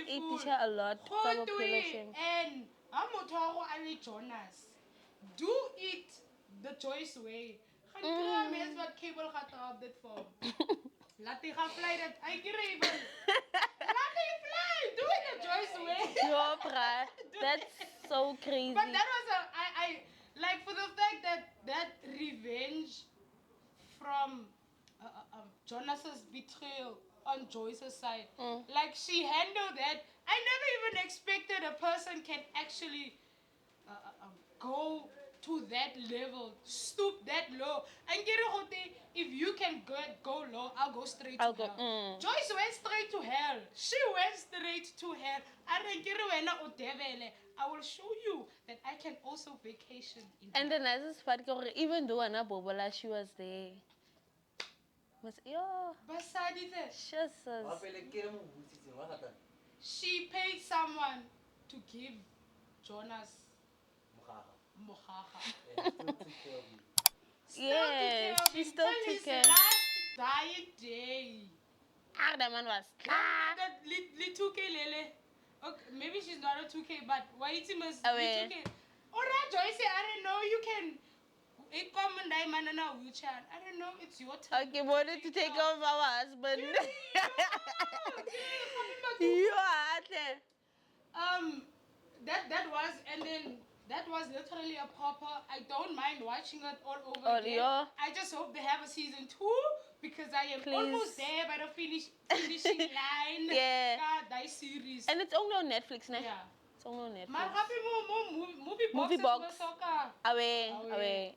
teach a lot ka population. And Amotoro Ali Jonas. Do it the Joyce way. Gaan kry mens wat cable gaat op dit vorm. Laat die gaan fly dat I kry wel. Laat die fly. Do it the Joyce way. Yo, bruh, that's so crazy. But that was I like for the fact that revenge from Jonas's betrayal on Joyce's side. Like she handled that. I never even expected a person can actually go to that level, stoop that low. And if you can go low, I'll go straight to hell. Joyce went straight to hell. She went straight to hell. I will show you that I can also vacation in And the nicest part, even though Anna Bobola, she was there. Was she paid someone to give Jonas Mohaha. Yeah, she still took care. His last dying day. That man was. That little 2K lele. Okay, maybe she's not a 2K, but why it must 2K? Alright, Joyce, I don't know. You can. A common diamond in a wheelchair. I don't know. It's your turn. Okay, wanted to take off our husband. That was, and then that was literally a proper. I don't mind watching it all over again. Yeah. I just hope they have a season 2 because I am almost there by the finishing line. Yeah. That series. And it's only on Netflix, ne? Yeah. It's only on Netflix. Maar happy movie Movie box. boxes. Away.